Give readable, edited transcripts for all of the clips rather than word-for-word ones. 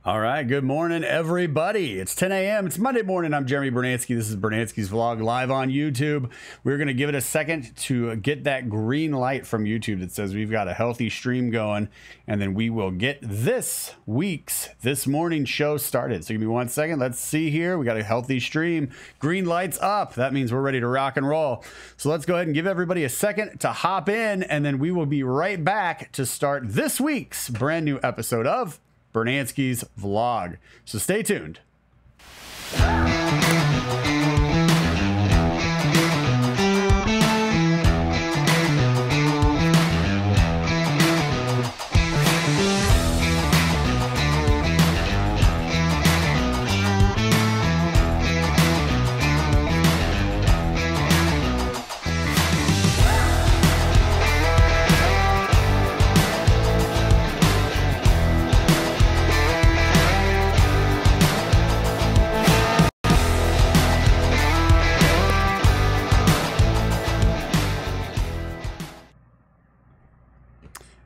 All right, good morning, everybody. It's 10 a.m. It's Monday morning. I'm Jeremy Brunansky. This is Brunansky's Vlog live on YouTube. We're going to give it a second to get that green light from YouTube that says we've got a healthy stream going, and then we will get this morning show started. So give me 1 second. Let's see here. We got a healthy stream. Green light's up. That means we're ready to rock and roll. So let's go ahead and give everybody a second to hop in, and then we will be right back to start this week's brand new episode of Brunansky's Vlog. So stay tuned.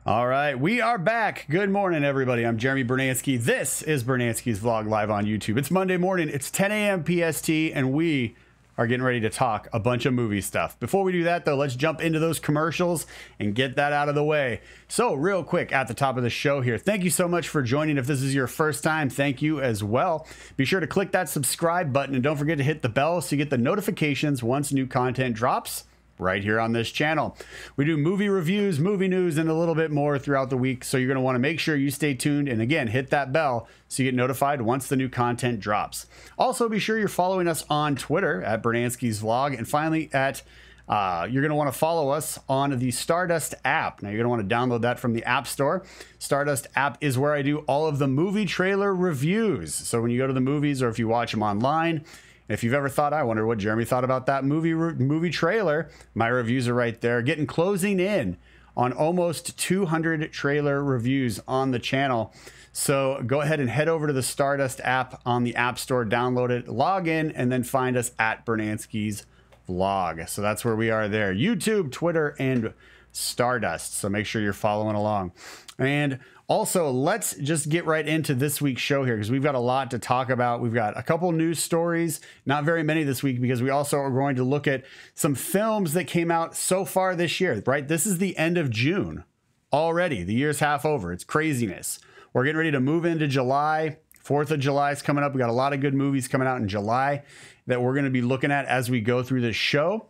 All right, we are back. Good morning, everybody. I'm Jeremy Brunansky. This is Brunansky's Vlog live on YouTube. It's Monday morning. It's 10 a.m. PST, and we are getting ready to talk a bunch of movie stuff. Before we do that, though, let's jump into those commercials and get that out of the way. So real quick at the top of the show here, thank you so much for joining. If this is your first time, thank you as well. Be sure to click that subscribe button, and don't forget to hit the bell so you get the notifications once new content drops right here on this channel. We do movie reviews, movie news, and a little bit more throughout the week. So you're going to want to make sure you stay tuned. And again, hit that bell so you get notified once the new content drops. Also, be sure you're following us on Twitter at Brunansky's Vlog. And finally, you're going to want to follow us on the Stardust app. Now, you're going to want to download that from the App Store. Stardust app is where I do all of the movie trailer reviews. So when you go to the movies or if you watch them online, if you've ever thought, I wonder what Jeremy thought about that movie trailer, my reviews are right there. Closing in on almost 200 trailer reviews on the channel. So go ahead and head over to the Stardust app on the App Store, download it, log in, and then find us at Brunansky's Vlog. So that's where we are there. YouTube, Twitter, and Stardust. So make sure you're following along. And also, let's just get right into this week's show here because we've got a lot to talk about. We've got a couple news stories, not very many this week because we also are going to look at some films that came out so far this year, right? This is the end of June already. The year's half over. It's craziness. We're getting ready to move into July. 4th of July is coming up. We got a lot of good movies coming out in July that we're going to be looking at as we go through this show.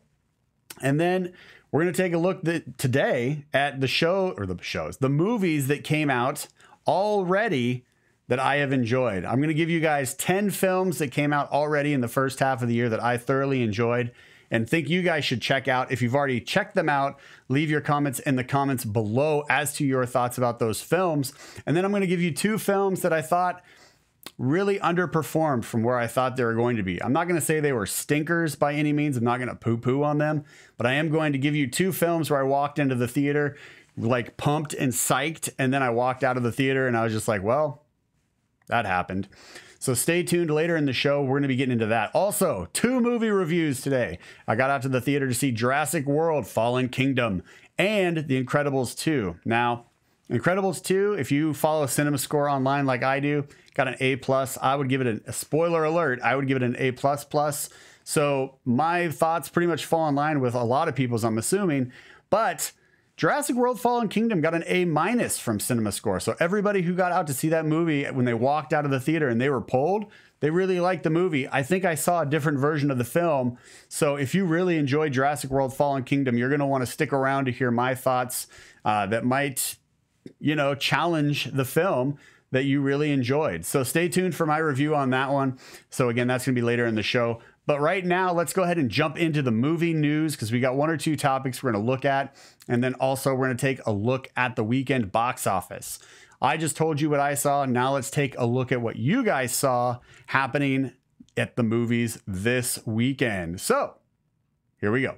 And then we're going to take a look today at the movies that came out already that I have enjoyed. I'm going to give you guys 10 films that came out already in the first half of the year that I thoroughly enjoyed and think you guys should check out. If you've already checked them out, leave your comments in the comments below as to your thoughts about those films. And then I'm going to give you 2 films that I thought really underperformed from where I thought they were going to be. I'm not going to say they were stinkers by any means. I'm not going to poo-poo on them, but I am going to give you 2 films where I walked into the theater like pumped and psyched, and then I walked out of the theater and I was just like, well, that happened. So stay tuned later in the show. We're going to be getting into that. Also, 2 movie reviews today. I got out to the theater to see Jurassic World Fallen Kingdom and The Incredibles 2. Now, Incredibles 2, if you follow CinemaScore online like I do, got an A+. I would give it a spoiler alert. I would give it an A++. So my thoughts pretty much fall in line with a lot of people's, I'm assuming. But Jurassic World Fallen Kingdom got an A- from CinemaScore. So everybody who got out to see that movie, when they walked out of the theater and they were polled, they really liked the movie. I think I saw a different version of the film. So if you really enjoyed Jurassic World Fallen Kingdom, you're going to want to stick around to hear my thoughts that might, challenge the film that you really enjoyed. So stay tuned for my review on that one. So again, that's going to be later in the show. But right now, let's go ahead and jump into the movie news because we got 1 or 2 topics we're going to look at. And then also we're going to take a look at the weekend box office. I just told you what I saw. Now let's take a look at what you guys saw happening at the movies this weekend. So here we go.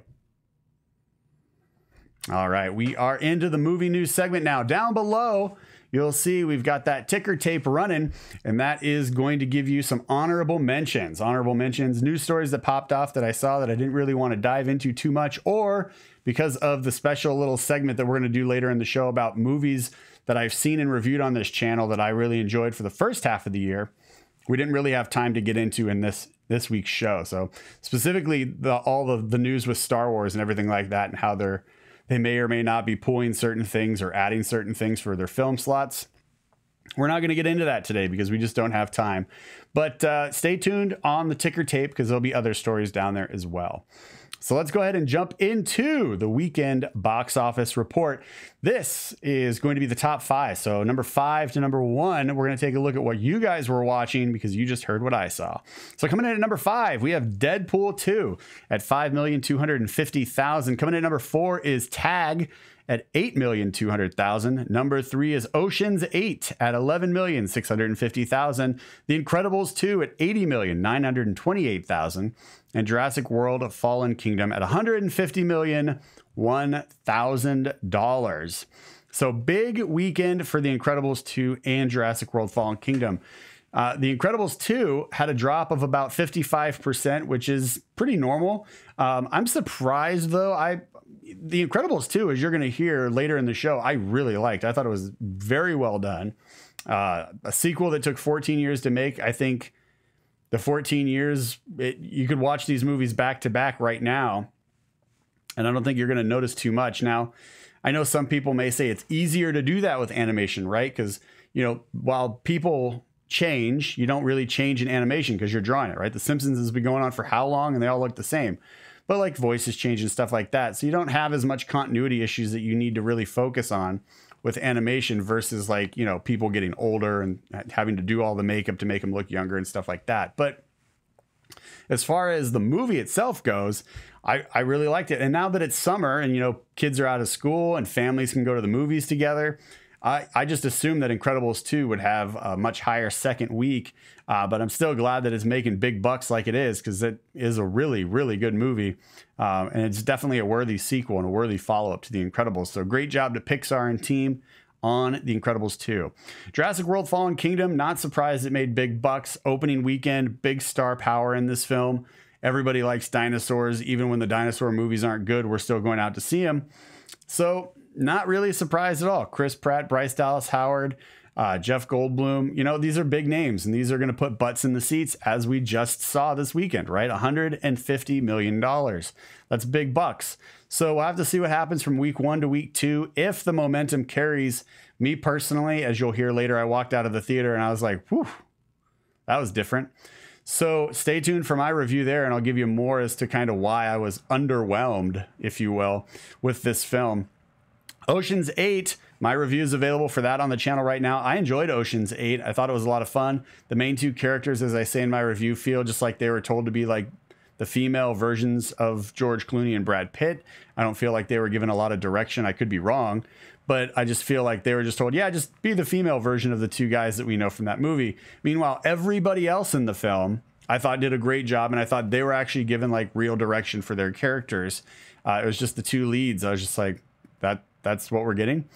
All right, we are into the movie news segment now. Down below, you'll see we've got that ticker tape running, and that is going to give you some honorable mentions. Honorable mentions, news stories that popped off that I saw that I didn't really want to dive into too much, or because of the special little segment that we're going to do later in the show about movies that I've seen and reviewed on this channel that I really enjoyed for the first half of the year, we didn't really have time to get into in this week's show. So specifically all of the news with Star Wars and everything like that, and how they may or may not be pulling certain things or adding certain things for their film slots. We're not going to get into that today because we just don't have time. But stay tuned on the ticker tape because there'll be other stories down there as well. So let's go ahead and jump into the weekend box office report. This is going to be the top 5. So number 5 to number 1, we're going to take a look at what you guys were watching because you just heard what I saw. So coming in at number 5, we have Deadpool 2 at $5,250,000. Coming in at number 4 is Tag at $8,200,000. Number 3 is Ocean's 8 at $11,650,000. The Incredibles 2 at $80,928,000. And Jurassic World Fallen Kingdom at $150,001,000. So big weekend for The Incredibles 2 and Jurassic World Fallen Kingdom. The Incredibles 2 had a drop of about 55%, which is pretty normal. I'm surprised though. The Incredibles 2, as you're going to hear later in the show, I really liked. I thought it was very well done. A sequel that took 14 years to make. I think the 14 years, you could watch these movies back to back right now, and I don't think you're going to notice too much. Now, I know some people may say it's easier to do that with animation, right? Because, you know, while people change, you don't really change in animation because you're drawing it, right? The Simpsons has been going on for how long, and they all look the same. But like voices change and stuff like that. So you don't have as much continuity issues that you need to really focus on with animation versus like, you know, people getting older and having to do all the makeup to make them look younger and stuff like that. But as far as the movie itself goes, I really liked it. And now that it's summer and, you know, kids are out of school and families can go to the movies together, I just assumed that Incredibles 2 would have a much higher second week. But I'm still glad that it's making big bucks like it is, because it is a really, really good movie. And it's definitely a worthy sequel and a worthy follow-up to The Incredibles. So great job to Pixar and team on The Incredibles 2. Jurassic World Fallen Kingdom, not surprised it made big bucks. Opening weekend, big star power in this film. Everybody likes dinosaurs. Even when the dinosaur movies aren't good, we're still going out to see them. So not really surprised at all. Chris Pratt, Bryce Dallas Howard, Jeff Goldblum, you know, these are big names, and these are going to put butts in the seats, as we just saw this weekend, right? $150 million. That's big bucks. So we'll have to see what happens from week 1 to week 2. If the momentum carries, me personally, as you'll hear later, I walked out of the theater and I was like, whew, that was different. So stay tuned for my review there, and I'll give you more as to kind of why I was underwhelmed, if you will, with this film. Ocean's 8, my review is available for that on the channel right now. I enjoyed Ocean's 8. I thought it was a lot of fun. The main two characters, as I say in my review, feel just like they were told to be like the female versions of George Clooney and Brad Pitt. I don't feel like they were given a lot of direction. I could be wrong, but I just feel like they were just told, yeah, just be the female version of the two guys that we know from that movie. Meanwhile, everybody else in the film, I thought did a great job, and I thought they were actually given like real direction for their characters. It was just the two leads. I was just like, that's what we're getting.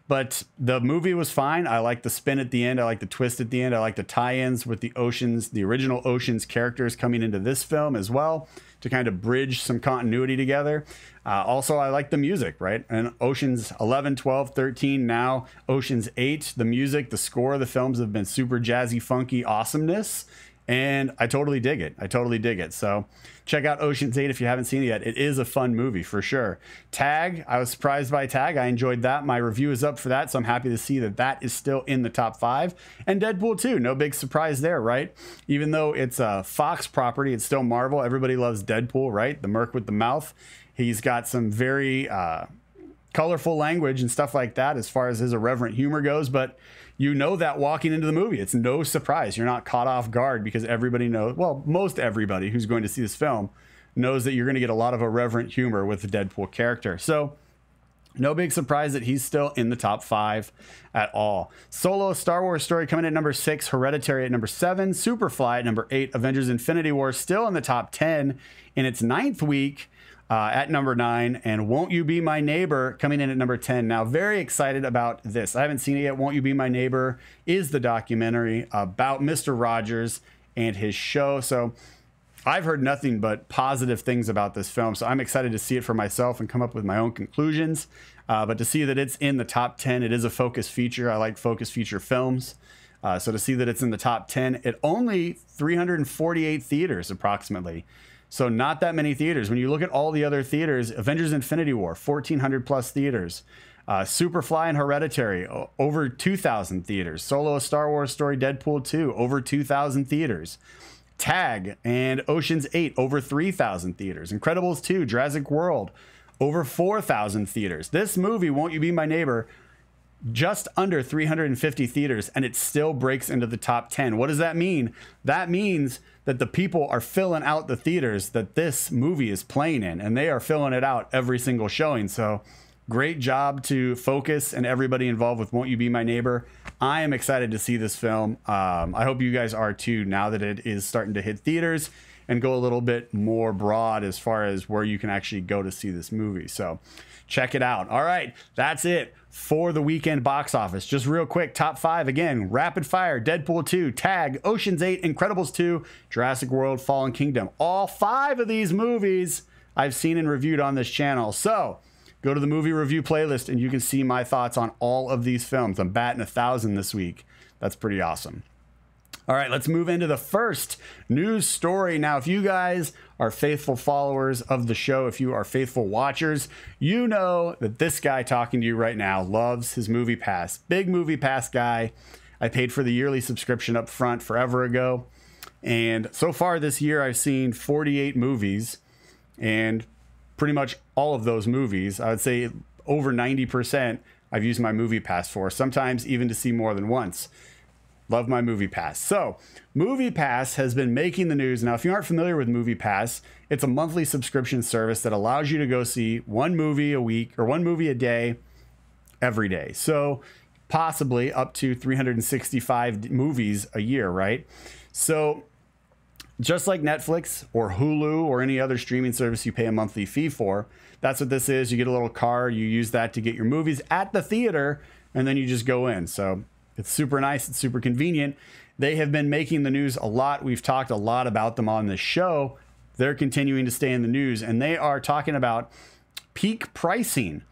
But the movie was fine. I like the spin at the end. I like the twist at the end. I like the tie-ins with the original Ocean's characters coming into this film as well to kind of bridge some continuity together. Also, I like the music, right? And Ocean's 11, 12, 13, now Ocean's 8. The music, the score of the films have been super jazzy, funky awesomeness. And I totally dig it. I totally dig it. So check out Ocean's 8 if you haven't seen it yet. It is a fun movie for sure. Tag, I was surprised by Tag. I enjoyed that. My review is up for that, so I'm happy to see that that is still in the top 5. And Deadpool 2, no big surprise there, right? Even though it's a Fox property, it's still Marvel. Everybody loves Deadpool, right? The merc with the mouth. He's got some very colorful language and stuff like that as far as his irreverent humor goes, but you know that walking into the movie. It's no surprise. You're not caught off guard because everybody knows, well, most everybody who's going to see this film knows that you're going to get a lot of irreverent humor with the Deadpool character. So no big surprise that he's still in the top 5 at all. Solo, Star Wars story coming in at number 6, Hereditary at number 7, Superfly at number 8, Avengers Infinity War still in the top 10 in its 9th week. At number 9, and Won't You Be My Neighbor coming in at number 10. Now, very excited about this. I haven't seen it yet. Won't You Be My Neighbor is the documentary about Mr. Rogers and his show. So I've heard nothing but positive things about this film. So I'm excited to see it for myself and come up with my own conclusions. But to see that it's in the top 10, it is a focus feature. I like focus feature films. So to see that it's in the top 10, it only 348 theaters approximately. So not that many theaters. When you look at all the other theaters, Avengers Infinity War, 1,400 plus theaters. Superfly and Hereditary, over 2,000 theaters. Solo: A Star Wars Story, Deadpool 2, over 2,000 theaters. Tag and Ocean's 8, over 3,000 theaters. Incredibles 2, Jurassic World, over 4,000 theaters. This movie, Won't You Be My Neighbor, just under 350 theaters, and it still breaks into the top 10. What does that mean? That means that the people are filling out the theaters that this movie is playing in, and they are filling it out every single showing. So great job to Focus and everybody involved with Won't You Be My Neighbor. I am excited to see this film. I hope you guys are too, now that it is starting to hit theaters and go a little bit more broad as far as where you can actually go to see this movie. So check it out. All right, that's it for the weekend box office. Just real quick, top 5 again: rapid fire, Deadpool 2, Tag, Ocean's 8, Incredibles 2, Jurassic World Fallen Kingdom. All 5 of these movies I've seen and reviewed on this channel. So go to the movie review playlist and you can see my thoughts on all of these films. I'm batting 1,000 this week. That's pretty awesome. All right, let's move into the first news story. Now, if you guys are faithful followers of the show, if you are faithful watchers, you know that this guy talking to you right now loves his Movie Pass. Big Movie Pass guy. I paid for the yearly subscription up front forever ago. And so far this year, I've seen 48 movies. And pretty much all of those movies, I would say over 90%, I've used my Movie Pass for. Sometimes even to see more than once. Love my Movie Pass. So Movie Pass has been making the news. Now, if you aren't familiar with Movie Pass, it's a monthly subscription service that allows you to go see one movie a week or one movie a day every day. So possibly up to 365 movies a year, right? So just like Netflix or Hulu or any other streaming service you pay a monthly fee for, that's what this is. You get a little card, you use that to get your movies at the theater, and then you just go in. So it's super nice. It's super convenient. They have been making the news a lot. We've talked a lot about them on this show. They're continuing to stay in the news, and they are talking about peak pricing.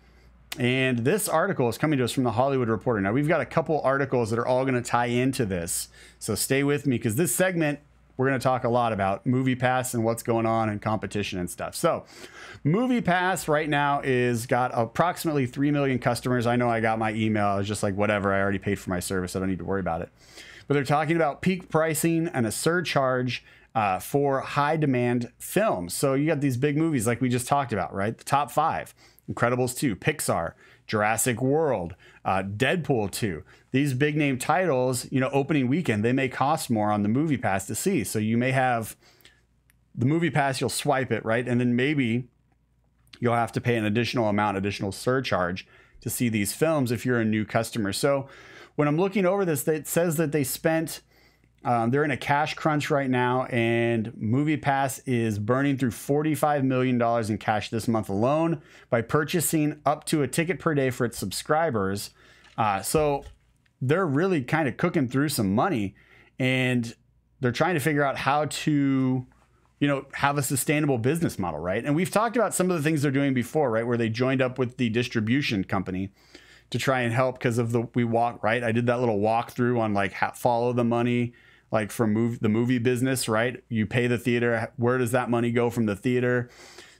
And this article is coming to us from the Hollywood Reporter. Now, we've got a couple articles that are all going to tie into this. So stay with me, because this segment, we're going to talk a lot about Movie Pass and what's going on and competition and stuff. So Movie Pass right now is got approximately 3 million customers. I know I got my email. I was just like, whatever, I already paid for my service. I don't need to worry about it. But they're talking about peak pricing and a surcharge for high demand films. So you got these big movies like we just talked about, right? The top 5, Incredibles 2, Pixar, Jurassic World, Deadpool 2. These big name titles, you know, opening weekend, they may cost more on the Movie Pass to see. So you may have the Movie Pass, you'll swipe it, right? And then maybe you'll have to pay an additional amount, additional surcharge to see these films if you're a new customer. So when I'm looking over this, it says that they spent, they're in a cash crunch right now, and Movie Pass is burning through $45 million in cash this month alone by purchasing up to a ticket per day for its subscribers. So they're really kind of cooking through some money, and they're trying to figure out how to, you know, have a sustainable business model, right? And we've talked about some of the things they're doing before, right? Where they joined up with the distribution company to try and help because of the right? I did that little walkthrough on like how follow the money, like from the movie business, right? You pay the theater. Where does that money go from the theater?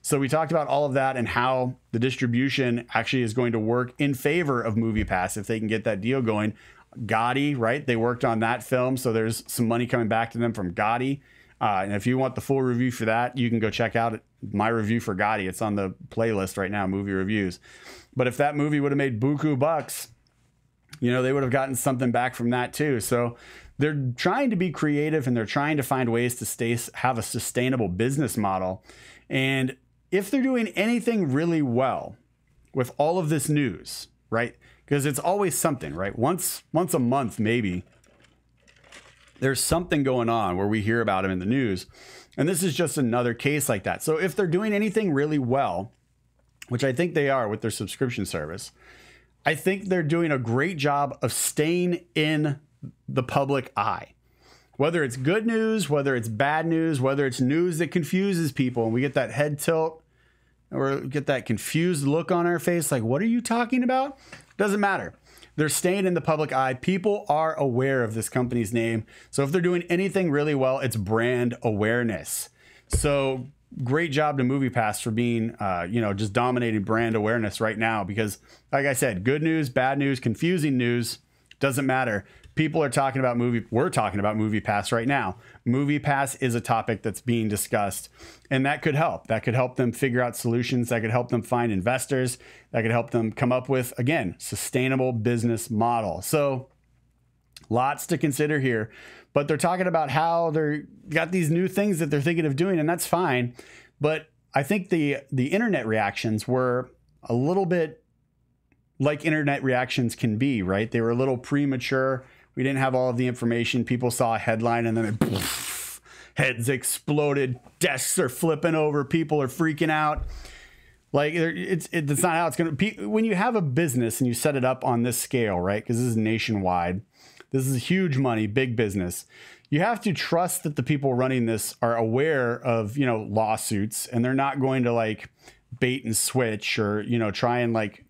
So we talked about all of that and how the distribution actually is going to work in favor of Movie Pass if they can get that deal going. Gotti, right? They worked on that film, so there's some money coming back to them from Gotti. And if you want the full review for that, you can go check out my review for Gotti. It's on the playlist right now, movie reviews. But if that movie would have made buku bucks, you know, they would have gotten something back from that too. So they're trying to be creative, and they're trying to find ways to have a sustainable business model. And if they're doing anything really well with all of this news, right? Because it's always something, right? Once a month, maybe, there's something going on where we hear about them in the news. And this is just another case like that. So if they're doing anything really well, which I think they are with their subscription service, I think they're doing a great job of staying in the public eye. Whether it's good news, whether it's bad news, whether it's news that confuses people, and we get that head tilt or get that confused look on our face like, what are you talking about? Doesn't matter. They're staying in the public eye. People are aware of this company's name. So if they're doing anything really well, it's brand awareness. So great job to MoviePass for being, just dominating brand awareness right now. Because like I said, good news, bad news, confusing news, doesn't matter. People are talking about we're talking about MoviePass right now. MoviePass is a topic that's being discussed, and that could help. That could help them figure out solutions. That could help them find investors. That could help them come up with, again, sustainable business model. So lots to consider here, but they're talking about how they're got these new things that they're thinking of doing, and that's fine. But I think the internet reactions were a little bit like internet reactions can be, right? They were a little premature. We didn't have all of the information. People saw a headline and then heads exploded. Desks are flipping over. People are freaking out. Like it's not how it's going to. When you have a business and you set it up on this scale, right? Because this is nationwide. This is huge money, big business. You have to trust that the people running this are aware of, lawsuits, and they're not going to like bait and switch or, try and like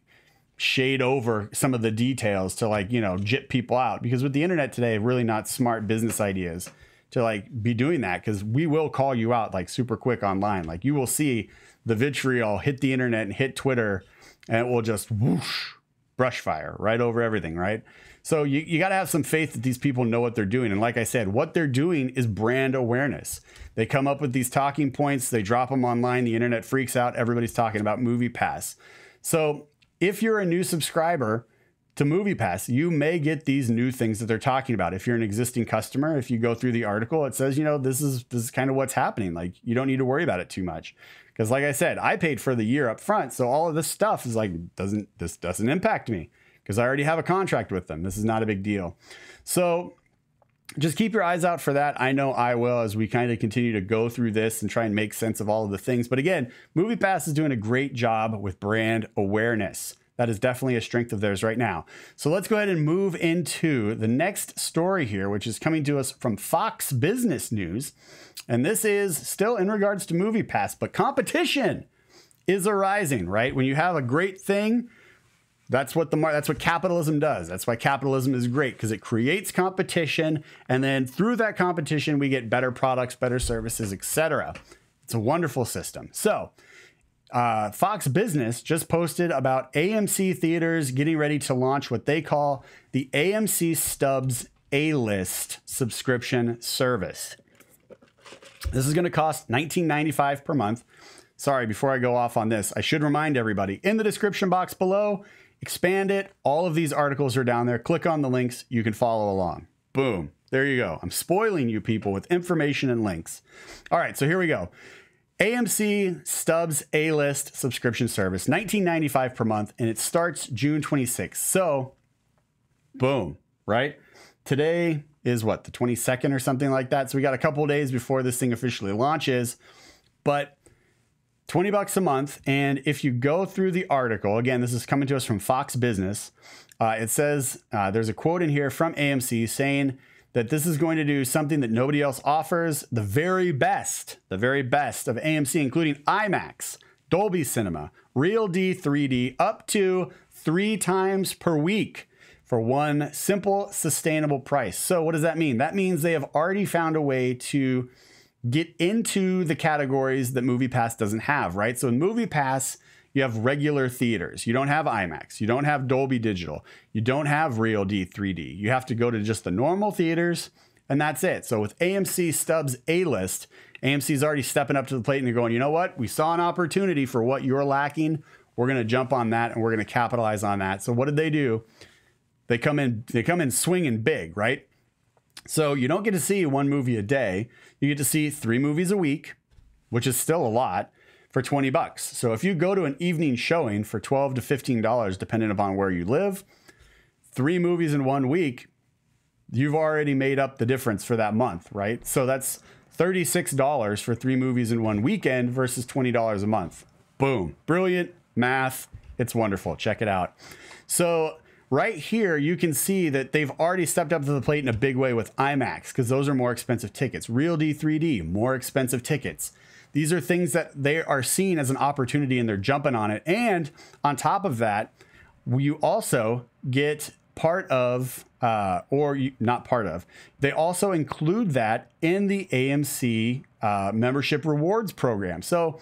shade over some of the details to like, jip people out. Because with the internet today, really not smart business ideas to like be doing that, because we will call you out like super quick online. Like you will see the vitriol hit the internet and hit Twitter, and it will just whoosh, brush fire right over everything, right? So you got to have some faith that these people know what they're doing. And like I said, what they're doing is brand awareness. They come up with these talking points, they drop them online, the internet freaks out, everybody's talking about MoviePass. So if you're a new subscriber to MoviePass, you may get these new things that they're talking about. If you're an existing customer, if you go through the article, it says, this is kind of what's happening. Like you don't need to worry about it too much. Because like I said, I paid for the year up front. So all of this stuff is like, this doesn't impact me because I already have a contract with them. This is not a big deal. So just keep your eyes out for that. I know I will, as we kind of continue to go through this and try and make sense of all of the things. But again, MoviePass is doing a great job with brand awareness. That is definitely a strength of theirs right now. So let's go ahead and move into the next story here, which is coming to us from Fox Business News. And this is still in regards to MoviePass, but competition is arising, right? When you have a great thing, that's what capitalism does. That's why capitalism is great, because it creates competition, and then through that competition, we get better products, better services, etc. It's a wonderful system. So Fox Business just posted about AMC theaters getting ready to launch what they call the AMC Stubs A-List subscription service. This is going to cost $19.95 per month. Sorry, before I go off on this, I should remind everybody, in the description box below, expand it. All of these articles are down there. Click on the links. You can follow along. Boom. There you go. I'm spoiling you people with information and links. All right, so here we go. AMC Stubs A-List subscription service, $19.95 per month, and it starts June 26th. So, boom, right? Today is what, the 22nd or something like that? So we got a couple of days before this thing officially launches, but $20 a month. And if you go through the article, again, this is coming to us from Fox Business. It says, there's a quote in here from AMC saying that this is going to do something that nobody else offers, the very best of AMC, including IMAX, Dolby Cinema, Real D 3D, up to 3 times per week for one simple, sustainable price. So what does that mean? That means they have already found a way to get into the categories that MoviePass doesn't have, right? So in MoviePass, you have regular theaters. You don't have IMAX. You don't have Dolby Digital. You don't have Real D 3D. You have to go to just the normal theaters, and that's it. So with AMC Stubs A-List, AMC's already stepping up to the plate and they're going, you know what? We saw an opportunity for what you're lacking. We're going to jump on that and we're going to capitalize on that. So what did they do? They come in swinging big, right? So you don't get to see one movie a day. You get to see 3 movies a week, which is still a lot, for $20. So if you go to an evening showing for $12 to $15, depending upon where you live, 3 movies in 1 week, you've already made up the difference for that month, right? So that's $36 for 3 movies in 1 weekend versus $20 a month. Boom. Brilliant math. It's wonderful. Check it out. So right here, you can see that they've already stepped up to the plate in a big way with IMAX, because those are more expensive tickets. Real D 3D, more expensive tickets. these are things that they are seen as an opportunity and they're jumping on it. And on top of that, you also get part of, not part of, they also include that in the AMC membership rewards program. So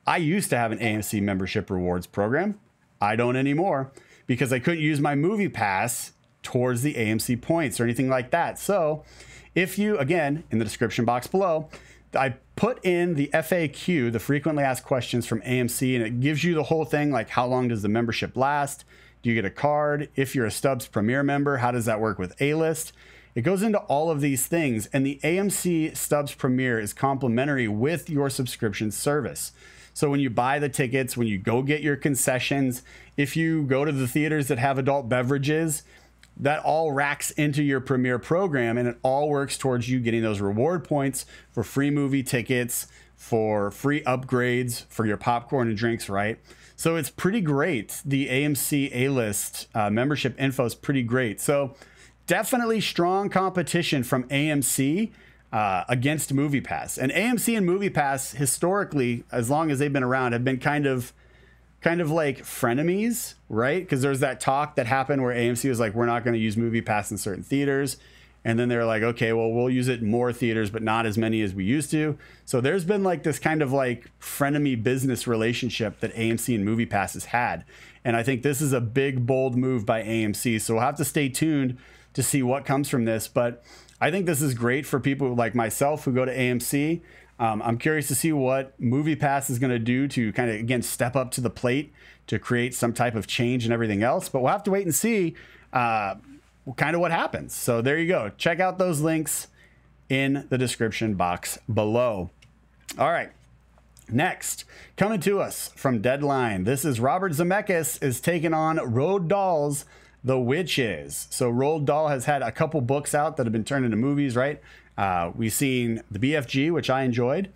I used to have an AMC membership rewards program. I don't anymore because I couldn't use my movie pass towards the AMC points or anything like that. So if you, again, in the description box below, I put in the FAQ, the frequently asked questions from AMC, and it gives you the whole thing, like how long does the membership last? Do you get a card? If you're a Stubbs Premier member, how does that work with A-List? It goes into all of these things, and the AMC Stubbs Premier is complimentary with your subscription service. So when you buy the tickets, when you go get your concessions, if you go to the theaters that have adult beverages, that all racks into your Premier program, and it all works towards you getting those reward points for free movie tickets, for free upgrades, for your popcorn and drinks, right? So it's pretty great. The AMC A-List membership info is pretty great. So definitely strong competition from AMC against MoviePass. And AMC and MoviePass historically, as long as they've been around, have been kind of like frenemies, right? Because there's that talk that happened where AMC was like, we're not going to use MoviePass in certain theaters. And then they're like, okay, well, we'll use it in more theaters, but not as many as we used to. So there's been like this kind of like frenemy business relationship that AMC and MoviePass has had. And I think this is a big, bold move by AMC. So we'll have to stay tuned to see what comes from this. But I think this is great for people like myself who go to AMC. I'm curious to see what MoviePass is going to do to kind of, again, step up to the plate to create some type of change and everything else. But we'll have to wait and see kind of what happens. So there you go. Check out those links in the description box below. All right. Next, coming to us from Deadline, this is Robert Zemeckis is taking on Roald Dahl's The Witches. So Roald Dahl has had a couple books out that have been turned into movies, right? We've seen the BFG, which I enjoyed.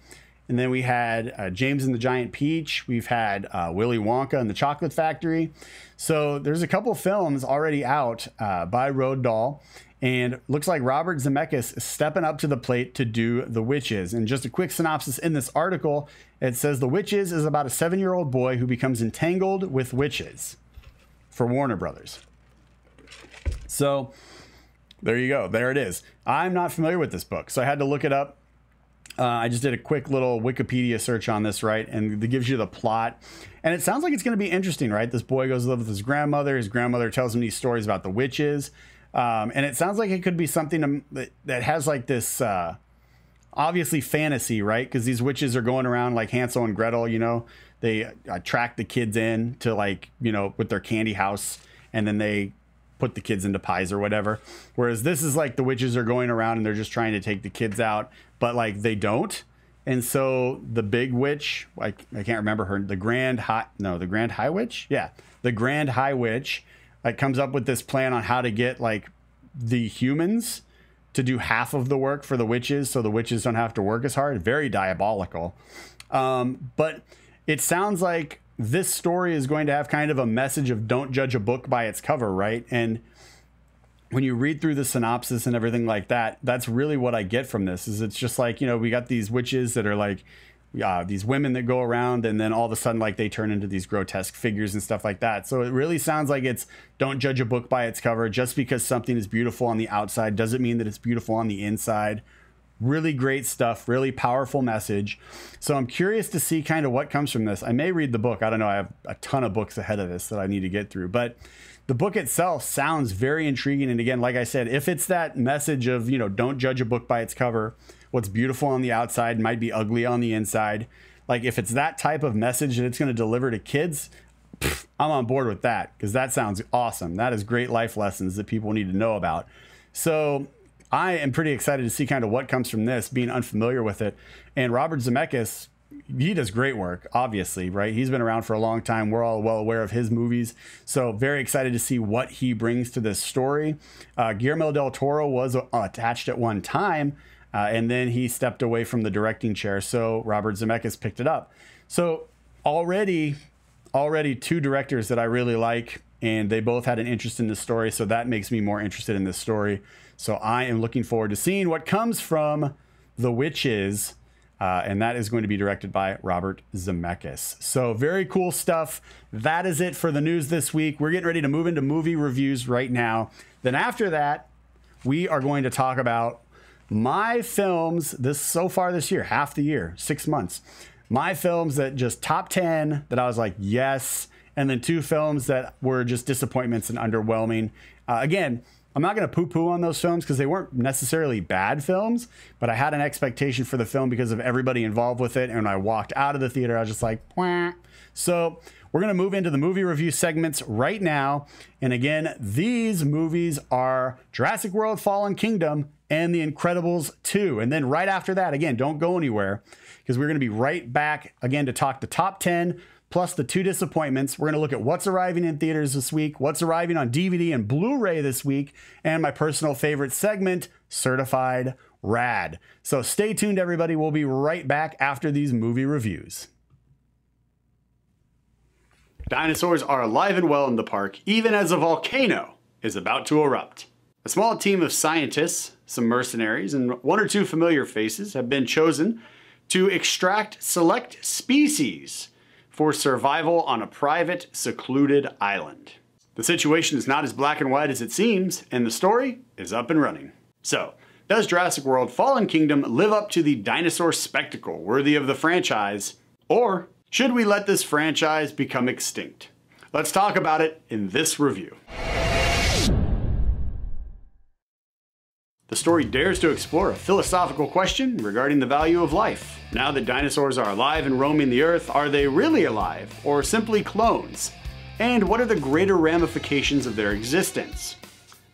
And then we had James and the Giant Peach. We've had Willy Wonka and the Chocolate Factory. So there's a couple films already out by Roald Dahl. And looks like Robert Zemeckis is stepping up to the plate to do The Witches. And just a quick synopsis in this article, it says The Witches is about a 7-year-old boy who becomes entangled with witches for Warner Brothers. So there you go. There it is. I'm not familiar with this book, so I had to look it up. I just did a quick little Wikipedia search on this, right? And it gives you the plot. And it sounds like it's going to be interesting, right? This boy goes to live with his grandmother. His grandmother tells him these stories about the witches. And it sounds like it could be something that has like this obviously fantasy, right? Because these witches are going around like Hansel and Gretel, you know. They attract the kids in to like, you know, with their candy house. And then they put the kids into pies or whatever. Whereas this is like the witches are going around and they're just trying to take the kids out, but like they don't. And so the big witch, like I can't remember her, the Grand High Witch. Yeah. The Grand High Witch like comes up with this plan on how to get like the humans to do half of the work for the witches. So the witches don't have to work as hard. Very diabolical. But it sounds like this story is going to have kind of a message of don't judge a book by its cover, right? And when you read through the synopsis and everything like that, that's really what I get from this. Is it's just like, you know, we got these witches that are like these women that go around, and then all of a sudden like they turn into these grotesque figures and stuff like that. So it really sounds like it's don't judge a book by its cover. Just because something is beautiful on the outside doesn't mean that it's beautiful on the inside. Really great stuff, really powerful message. So I'm curious to see kind of what comes from this. I may read the book. I don't know. I have a ton of books ahead of this that I need to get through, but the book itself sounds very intriguing. And again, like I said, if it's that message of, you know, don't judge a book by its cover, what's beautiful on the outside might be ugly on the inside. Like if it's that type of message that it's going to deliver to kids, I'm on board with that, because that sounds awesome. That is great life lessons that people need to know about. So I am pretty excited to see kind of what comes from this, being unfamiliar with it. And Robert Zemeckis, he does great work, obviously, right? He's been around for a long time. We're all well aware of his movies. So very excited to see what he brings to this story. Guillermo del Toro was attached at one time, and then he stepped away from the directing chair. So Robert Zemeckis picked it up. So already 2 directors that I really like, and they both had an interest in this story. So that makes me more interested in this story. So I am looking forward to seeing what comes from The Witches. and that is going to be directed by Robert Zemeckis. So very cool stuff. That is it for the news this week. We're getting ready to move into movie reviews right now. Then after that, we are going to talk about my films so far this year, half the year, 6 months. My films that just top 10 that I was like, yes. And then 2 films that were just disappointments and underwhelming. Again, I'm not going to poo-poo on those films because they weren't necessarily bad films, but I had an expectation for the film because of everybody involved with it. And when I walked out of the theater, I was just like, wah. So we're going to move into the movie review segments right now. And again, these movies are Jurassic World Fallen Kingdom and The Incredibles 2. And then right after that, again, don't go anywhere because we're going to be right back again to talk the top 10 plus the 2 disappointments. We're going to look at what's arriving in theaters this week, what's arriving on DVD and Blu-ray this week, and my personal favorite segment, Certified Rad. So stay tuned, everybody. We'll be right back after these movie reviews. Dinosaurs are alive and well in the park, even as a volcano is about to erupt. A small team of scientists, some mercenaries, and 1 or 2 familiar faces have been chosen to extract select species for survival on a private, secluded island. The situation is not as black and white as it seems, and the story is up and running. So, does Jurassic World Fallen Kingdom live up to the dinosaur spectacle worthy of the franchise, or should we let this franchise become extinct? Let's talk about it in this review. The story dares to explore a philosophical question regarding the value of life. Now that dinosaurs are alive and roaming the earth, are they really alive or simply clones? And what are the greater ramifications of their existence?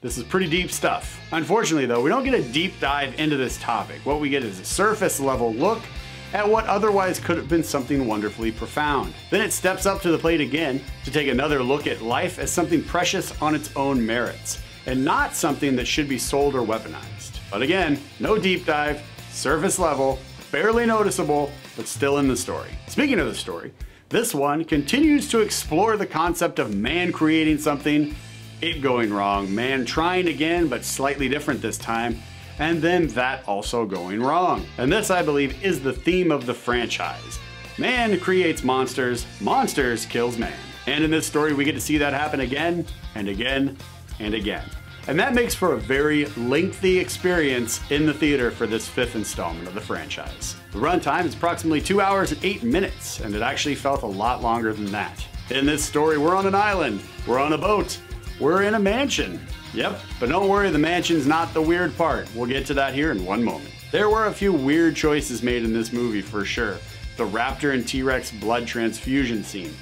This is pretty deep stuff. Unfortunately though, we don't get a deep dive into this topic. What we get is a surface level look at what otherwise could have been something wonderfully profound. Then it steps up to the plate again to take another look at life as something precious on its own merits, and not something that should be sold or weaponized. But again, no deep dive, surface level, barely noticeable, but still in the story. Speaking of the story, this one continues to explore the concept of man creating something, it going wrong, man trying again but slightly different this time, and then that also going wrong. And this, I believe, is the theme of the franchise. Man creates monsters, monsters kills man. And in this story, we get to see that happen again and again and again. And that makes for a very lengthy experience in the theater for this 5th installment of the franchise. The runtime is approximately 2 hours and 8 minutes, and it actually felt a lot longer than that. In this story, we're on an island, we're on a boat, we're in a mansion. Yep, but don't worry, the mansion's not the weird part. We'll get to that here in one moment. There were a few weird choices made in this movie for sure. The raptor and T-Rex blood transfusion scene.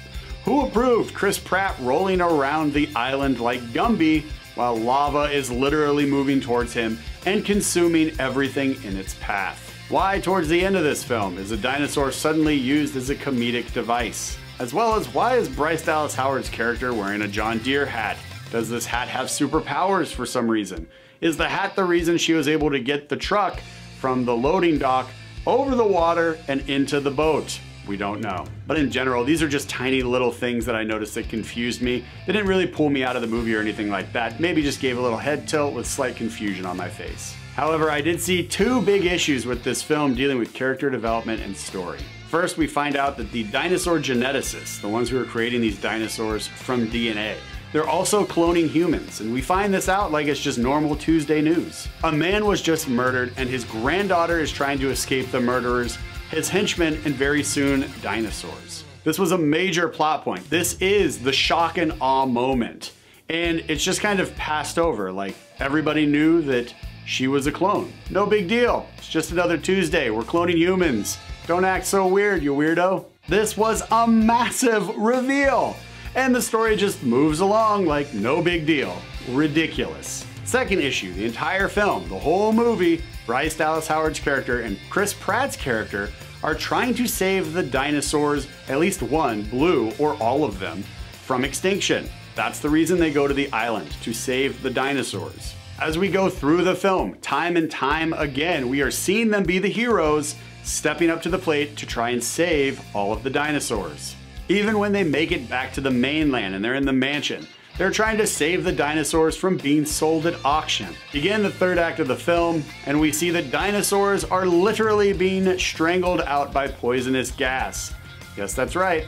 Who approved Chris Pratt rolling around the island like Gumby while lava is literally moving towards him and consuming everything in its path? Why, towards the end of this film, is a dinosaur suddenly used as a comedic device? As well as, why is Bryce Dallas Howard's character wearing a John Deere hat? Does this hat have superpowers for some reason? Is the hat the reason she was able to get the truck from the loading dock over the water and into the boat? We don't know. But in general, these are just tiny little things that I noticed that confused me. They didn't really pull me out of the movie or anything like that. Maybe just gave a little head tilt with slight confusion on my face. However, I did see 2 big issues with this film dealing with character development and story. First, we find out that the dinosaur geneticists, the ones who are creating these dinosaurs from DNA, they're also cloning humans, and we find this out like it's just normal Tuesday news. A man was just murdered, and his granddaughter is trying to escape the murderers, his henchmen, and very soon, dinosaurs. This was a major plot point. This is the shock and awe moment. And it's just kind of passed over, like everybody knew that she was a clone. No big deal. It's just another Tuesday. We're cloning humans. Don't act so weird, you weirdo. This was a massive reveal. And the story just moves along like no big deal. Ridiculous. Second issue, the entire film, the whole movie, Bryce Dallas Howard's character and Chris Pratt's character are trying to save the dinosaurs, at least one, Blue, or all of them, from extinction. That's the reason they go to the island, to save the dinosaurs. As we go through the film, time and time again, we are seeing them be the heroes, stepping up to the plate to try and save all of the dinosaurs. Even when they make it back to the mainland and they're in the mansion, They're trying to save the dinosaurs from being sold at auction. Begin the third act of the film, and we see that dinosaurs are literally being strangled out by poisonous gas. Yes, that's right.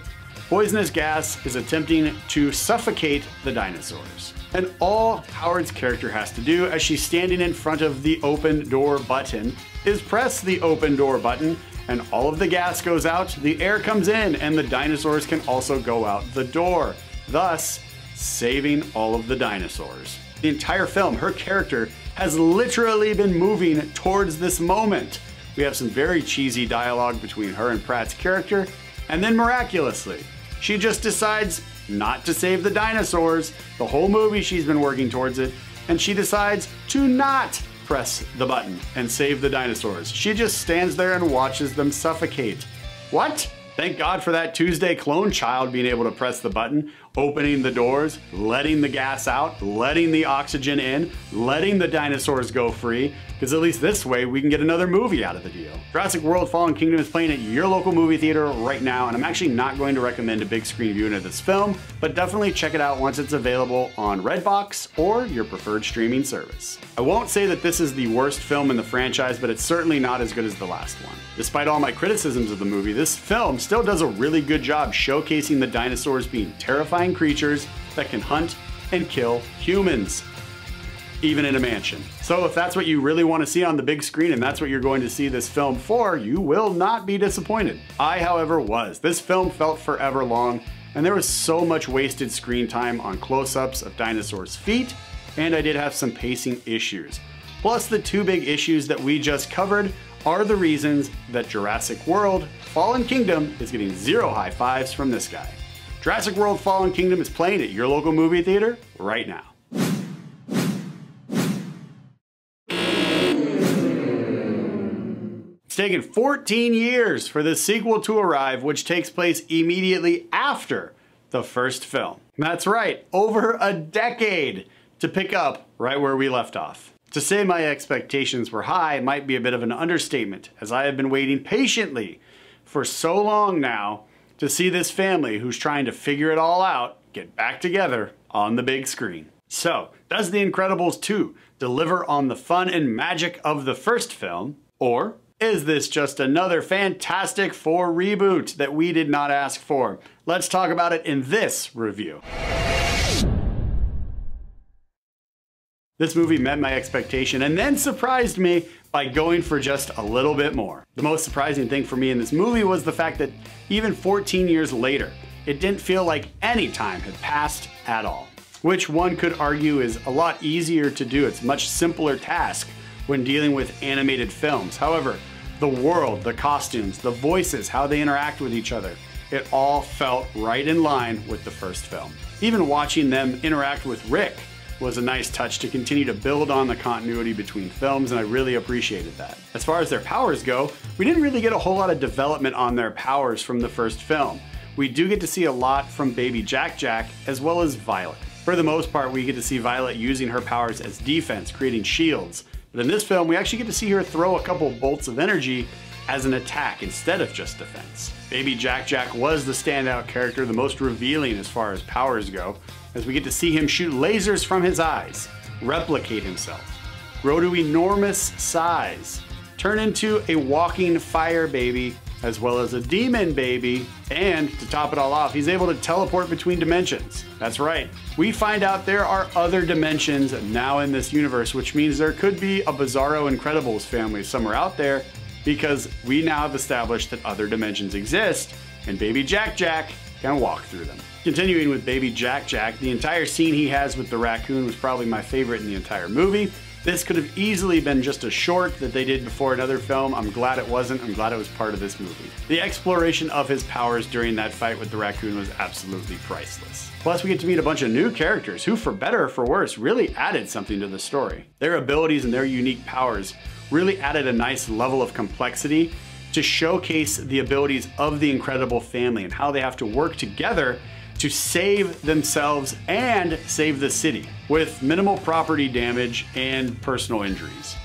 Poisonous gas is attempting to suffocate the dinosaurs. And all Howard's character has to do as she's standing in front of the open door button is press the open door button, and all of the gas goes out, the air comes in, and the dinosaurs can also go out the door, thus saving all of the dinosaurs. The entire film, her character has literally been moving towards this moment. We have some very cheesy dialogue between her and Pratt's character, and then miraculously, she just decides not to save the dinosaurs. The whole movie she's been working towards it, and she decides to not press the button and save the dinosaurs. She just stands there and watches them suffocate. What? Thank God for that Tuesday clone child being able to press the button, opening the doors, letting the gas out, letting the oxygen in, letting the dinosaurs go free, because at least this way we can get another movie out of the deal. Jurassic World Fallen Kingdom is playing at your local movie theater right now, and I'm actually not going to recommend a big screen viewing of this film, but definitely check it out once it's available on Redbox or your preferred streaming service. I won't say that this is the worst film in the franchise, but it's certainly not as good as the last one. Despite all my criticisms of the movie, this film still does a really good job showcasing the dinosaurs being terrifying creatures that can hunt and kill humans, even in a mansion. So if that's what you really want to see on the big screen and that's what you're going to see this film for, you will not be disappointed. I, however, was. This film felt forever long, and there was so much wasted screen time on close-ups of dinosaurs' feet, and I did have some pacing issues. Plus, the two big issues that we just covered are the reasons that Jurassic World Fallen Kingdom is getting 0 high fives from this guy. Jurassic World Fallen Kingdom is playing at your local movie theater right now. It's taken 14 years for the sequel to arrive, which takes place immediately after the first film. That's right, over a decade to pick up right where we left off. To say my expectations were high might be a bit of an understatement, as I have been waiting patiently for so long now to see this family who's trying to figure it all out get back together on the big screen. So, does The Incredibles 2 deliver on the fun and magic of the first film, or is this just another Fantastic Four reboot that we did not ask for? Let's talk about it in this review. This movie met my expectation and then surprised me by going for just a little bit more. The most surprising thing for me in this movie was the fact that even 14 years later, it didn't feel like any time had passed at all. Which one could argue is a lot easier to do. It's a much simpler task when dealing with animated films. However, the world, the costumes, the voices, how they interact with each other, it all felt right in line with the first film. Even watching them interact with Rick was a nice touch to continue to build on the continuity between films, and I really appreciated that. As far as their powers go, we didn't really get a whole lot of development on their powers from the first film. We do get to see a lot from baby Jack Jack as well as Violet. For the most part, we get to see Violet using her powers as defense, creating shields. But in this film, we actually get to see her throw a couple bolts of energy as an attack instead of just defense. Baby Jack Jack was the standout character, the most revealing as far as powers go, as we get to see him shoot lasers from his eyes, replicate himself, grow to enormous size, turn into a walking fire baby, as well as a demon baby, and to top it all off, he's able to teleport between dimensions. That's right, we find out there are other dimensions now in this universe, which means there could be a Bizarro Incredibles family somewhere out there, because we now have established that other dimensions exist, and baby Jack Jack can walk through them. Continuing with baby Jack Jack, the entire scene he has with the raccoon was probably my favorite in the entire movie. This could have easily been just a short that they did before another film. I'm glad it wasn't. I'm glad it was part of this movie. The exploration of his powers during that fight with the raccoon was absolutely priceless. Plus, we get to meet a bunch of new characters who, for better or for worse, really added something to the story. Their abilities and their unique powers really added a nice level of complexity to showcase the abilities of the Incredible family and how they have to work together to save themselves and save the city with minimal property damage and personal injuries.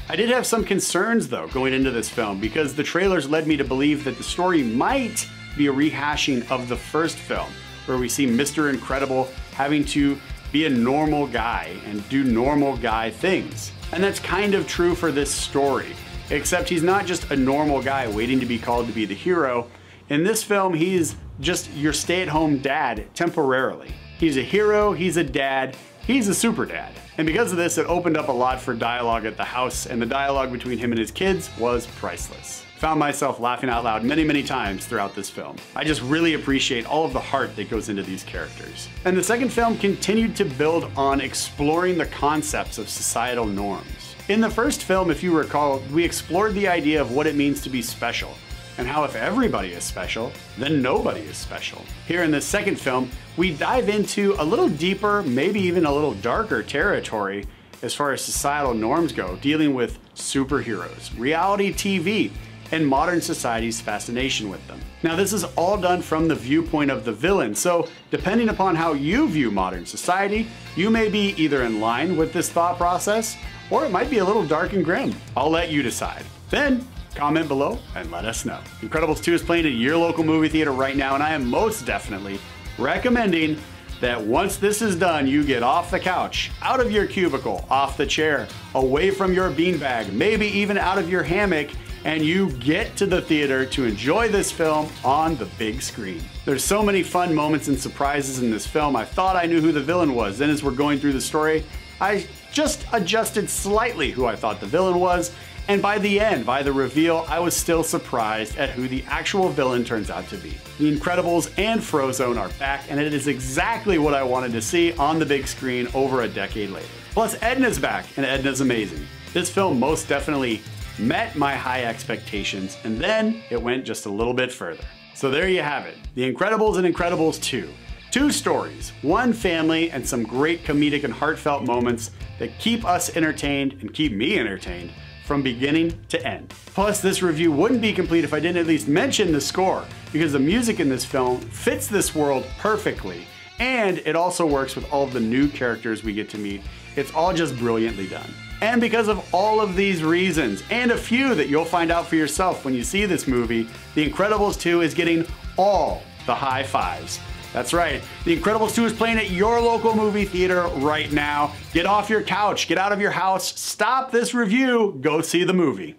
I did have some concerns though going into this film, because the trailers led me to believe that the story might be a rehashing of the first film, where we see Mr. Incredible having to be a normal guy and do normal guy things. And that's kind of true for this story, except he's not just a normal guy waiting to be called to be the hero. In this film, he's just your stay-at-home dad temporarily. He's a hero, he's a dad, he's a super dad. And because of this, it opened up a lot for dialogue at the house, and the dialogue between him and his kids was priceless. Found myself laughing out loud many, many times throughout this film. I just really appreciate all of the heart that goes into these characters. And the second film continued to build on exploring the concepts of societal norms. In the first film, if you recall, we explored the idea of what it means to be special, and how if everybody is special, then nobody is special. Here in this second film, we dive into a little deeper, maybe even a little darker territory as far as societal norms go, dealing with superheroes, reality TV, and modern society's fascination with them. Now, this is all done from the viewpoint of the villain, so depending upon how you view modern society, you may be either in line with this thought process, or it might be a little dark and grim. I'll let you decide. Then, comment below and let us know. Incredibles 2 is playing at your local movie theater right now, and I am most definitely recommending that once this is done, you get off the couch, out of your cubicle, off the chair, away from your beanbag, maybe even out of your hammock, and you get to the theater to enjoy this film on the big screen. There's so many fun moments and surprises in this film. I thought I knew who the villain was. Then as we're going through the story, I just adjusted slightly who I thought the villain was. And by the end, by the reveal, I was still surprised at who the actual villain turns out to be. The Incredibles and Frozone are back, and it is exactly what I wanted to see on the big screen over a decade later. Plus, Edna's back, and Edna's amazing. This film most definitely met my high expectations, and then it went just a little bit further. So there you have it, The Incredibles and Incredibles 2. Two stories, one family, and some great comedic and heartfelt moments that keep us entertained and keep me entertained from beginning to end. Plus, this review wouldn't be complete if I didn't at least mention the score, because the music in this film fits this world perfectly, and it also works with all of the new characters we get to meet. It's all just brilliantly done. And because of all of these reasons, and a few that you'll find out for yourself when you see this movie, The Incredibles 2 is getting all the high fives. That's right, The Incredibles 2 is playing at your local movie theater right now. Get off your couch, get out of your house, stop this review, go see the movie.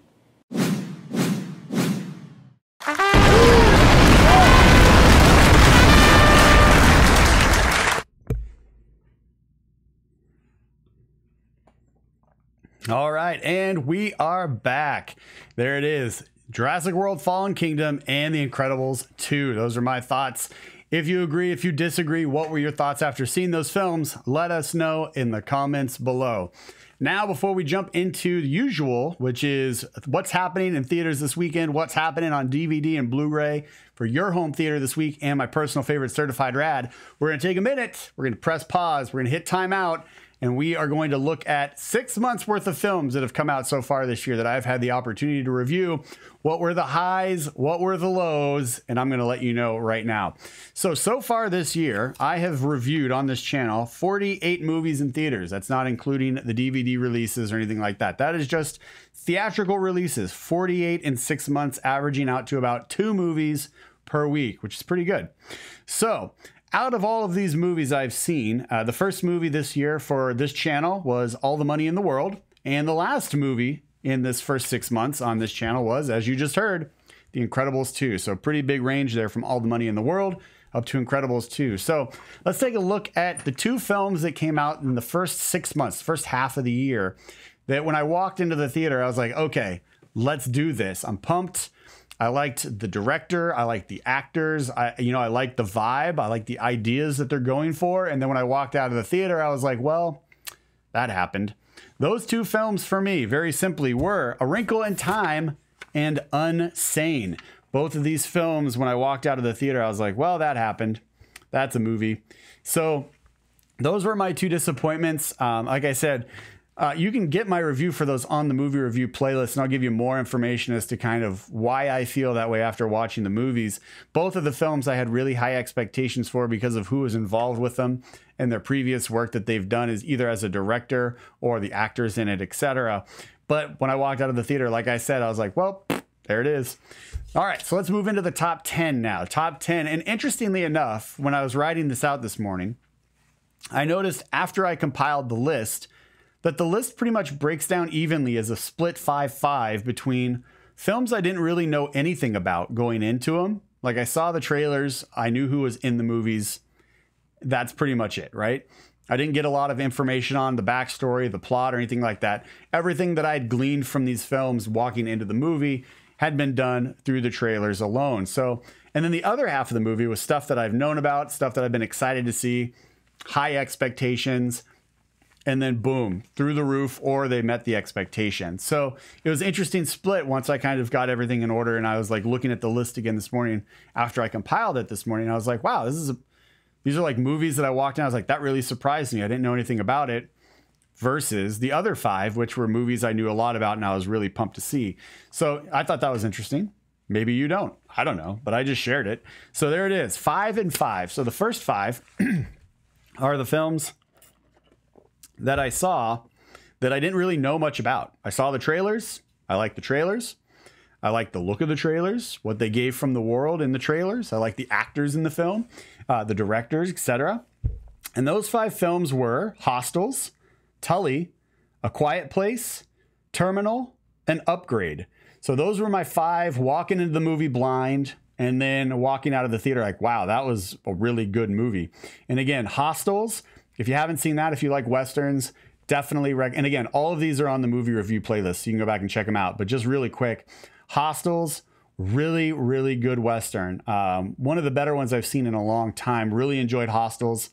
All right, and we are back. There it is, Jurassic World Fallen Kingdom and The Incredibles 2. Those are my thoughts. If you agree, if you disagree, what were your thoughts after seeing those films? Let us know in the comments below. Now, before we jump into the usual, which is what's happening in theaters this weekend, what's happening on DVD and Blu-ray for your home theater this week, and my personal favorite, Certified Rad, we're going to take a minute, we're going to press pause, we're going to hit timeout, and we are going to look at 6 months worth of films that have come out so far this year that I've had the opportunity to review. What were the highs? What were the lows? And I'm going to let you know right now. So far this year, I have reviewed on this channel 48 movies in theaters. That's not including the DVD releases or anything like that. That is just theatrical releases, 48 in 6 months, averaging out to about 2 movies per week, which is pretty good. So out of all of these movies I've seen, the first movie this year for this channel was All the Money in the World. And the last movie in this first 6 months on this channel was, as you just heard, The Incredibles 2. So pretty big range there from All the Money in the World up to Incredibles 2. So let's take a look at the 2 films that came out in the first 6 months, first half of the year, that when I walked into the theater, I was like, okay, let's do this. I'm pumped. I liked the director. I liked the actors. I liked the vibe. I liked the ideas that they're going for. And then when I walked out of the theater, I was like, well, that happened. Those 2 films for me, very simply, were A Wrinkle in Time and Unsane. Both of these films, when I walked out of the theater, I was like, well, that happened. That's a movie. So those were my 2 disappointments. Like I said, you can get my review for those on the movie review playlist, and I'll give you more information as to kind of why I feel that way after watching the movies. Both of the films I had really high expectations for because of who was involved with them and their previous work that they've done, is either as a director or the actors in it, etc. But when I walked out of the theater, like I said, I was like, well, there it is. All right, so let's move into the top 10 now. Top 10. And interestingly enough, when I was writing this out this morning, I noticed after I compiled the list that the list pretty much breaks down evenly as a split 5-5 between films I didn't really know anything about going into them. Like, I saw the trailers, I knew who was in the movies. That's pretty much it, right? I didn't get a lot of information on the backstory, the plot, or anything like that. Everything that I had gleaned from these films walking into the movie had been done through the trailers alone. So, and then the other half of the movie was stuff that I've known about, stuff that I've been excited to see, high expectations, and then boom, through the roof, or they met the expectation. So it was an interesting split once I kind of got everything in order, and I was like looking at the list again this morning after I compiled it this morning. I was like, wow, these are like movies that I walked in. I was like, that really surprised me. I didn't know anything about it. Versus the other 5, which were movies I knew a lot about and I was really pumped to see. So I thought that was interesting. Maybe you don't. I don't know, but I just shared it. So there it is, 5 and 5. So the first 5 are the films that I saw that I didn't really know much about. I saw the trailers. I like the trailers. I like the look of the trailers, what they gave from the world in the trailers. I like the actors in the film, the directors, etc. And those 5 films were Hostels, Tully, A Quiet Place, Terminal, and Upgrade. So those were my 5, walking into the movie blind and then walking out of the theater like, wow, that was a really good movie. And again, Hostels, if you haven't seen that, if you like Westerns, definitely and again, all of these are on the movie review playlist, so you can go back and check them out. But just really quick, Hostels, really, really good Western. One of the better ones I've seen in a long time. Really enjoyed Hostels.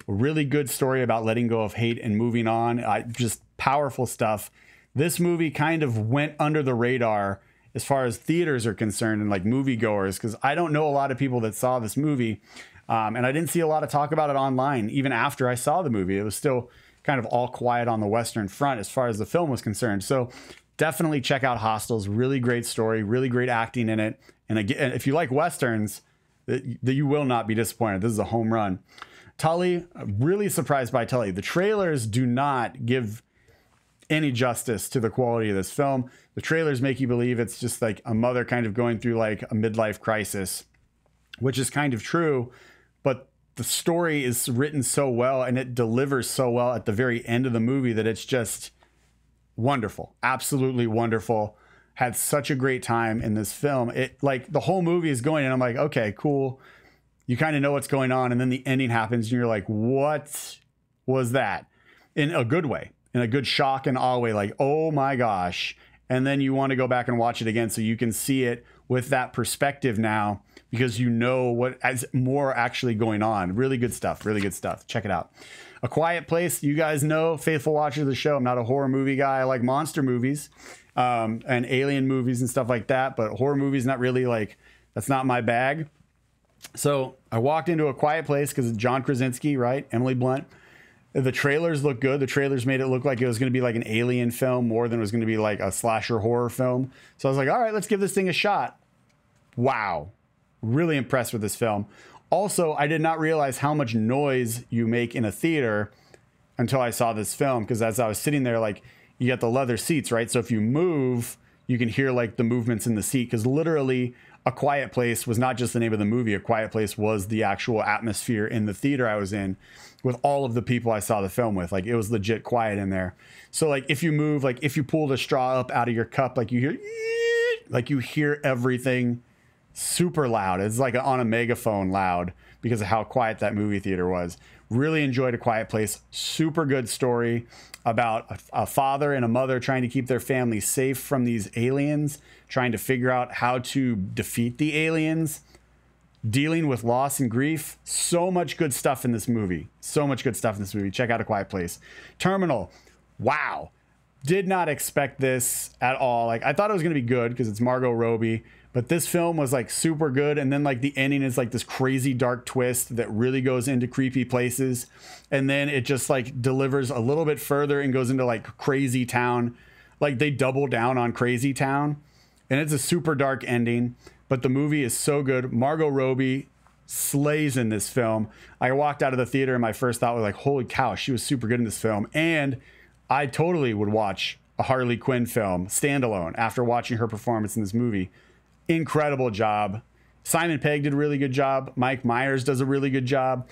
A really good story about letting go of hate and moving on. Just powerful stuff. This movie kind of went under the radar as far as theaters are concerned and like moviegoers, because I don't know a lot of people that saw this movie. And I didn't see a lot of talk about it online. Even after I saw the movie, it was still kind of all quiet on the Western front as far as the film was concerned. So definitely check out Hostels. Really great story, really great acting in it. And again, if you like Westerns, you will not be disappointed. This is a home run. Tully, really surprised by Tully. The trailers do not give any justice to the quality of this film. The trailers make you believe it's just like a mother kind of going through like a midlife crisis, which is kind of true, but the story is written so well and it delivers so well at the very end of the movie that it's just wonderful. Absolutely wonderful. Had such a great time in this film. It, like, the whole movie is going and I'm like, okay, cool. You kind of know what's going on, and then the ending happens and you're like, what was that? In a good way, in a good shock and awe way, like, oh my gosh. And then you want to go back and watch it again so you can see it with that perspective now, because you know what is more actually going on. Really good stuff. Really good stuff. Check it out. A Quiet Place. You guys know, faithful watchers of the show, I'm not a horror movie guy. I like monster movies and alien movies and stuff like that, but horror movies, not really, like, that's not my bag. So I walked into A Quiet Place because of John Krasinski, right? Emily Blunt. The trailers look good. The trailers made it look like it was going to be like an alien film more than it was going to be like a slasher horror film. So I was like, all right, let's give this thing a shot. Wow. Really impressed with this film. Also, I did not realize how much noise you make in a theater until I saw this film, because as I was sitting there, like, you got the leather seats, right? So if you move, you can hear like the movements in the seat, because literally A Quiet Place was not just the name of the movie. A Quiet Place was the actual atmosphere in the theater I was in with all of the people I saw the film with. Like, it was legit quiet in there. So like, if you move, like if you pulled a straw up out of your cup, like you hear everything super loud. It's like on a megaphone loud because of how quiet that movie theater was. Really enjoyed A Quiet Place. Super good story about a father and a mother trying to keep their family safe from these aliens, trying to figure out how to defeat the aliens, dealing with loss and grief. So much good stuff in this movie. So much good stuff in this movie. Check out A Quiet Place. Terminal. Wow. Did not expect this at all. Like, I thought it was going to be good because it's Margot Robbie, but this film was like super good. And then like the ending is like this crazy dark twist that really goes into creepy places. And then it just like delivers a little bit further and goes into like Crazy Town. Like, they double down on Crazy Town, and it's a super dark ending, but the movie is so good. Margot Robbie slays in this film. I walked out of the theater and my first thought was like, holy cow, she was super good in this film. And I totally would watch a Harley Quinn film standalone after watching her performance in this movie. Incredible job. Simon Pegg did a really good job. Mike Myers does a really good job.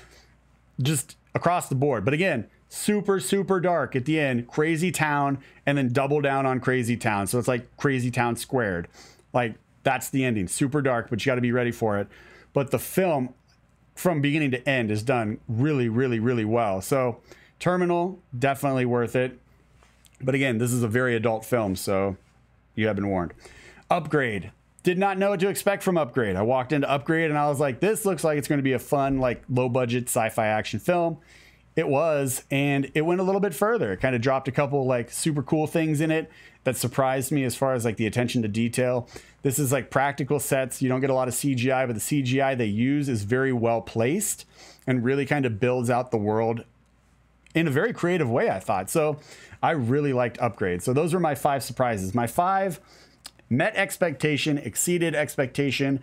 just across the board. But again, super, super dark at the end, crazy town, and then double down on crazy town. So it's like crazy town squared. Like, that's the ending. Super dark, but you got to be ready for it. But the film, from beginning to end, is done really, really, really well. So Terminal, definitely worth it. But again, this is a very adult film, so you have been warned. Upgrade. Did not know what to expect from Upgrade. I walked into Upgrade and I was like, this looks like it's going to be a fun, like, low-budget sci-fi action film. It was, and it went a little bit further. It kind of dropped a couple, like, super cool things in it that surprised me as far as, like, the attention to detail. This is, like, practical sets. You don't get a lot of CGI, but the CGI they use is very well placed and really kind of builds out the world in a very creative way, I thought. So I really liked Upgrade. So those were my 5 surprises. My 5 met expectation, exceeded expectation,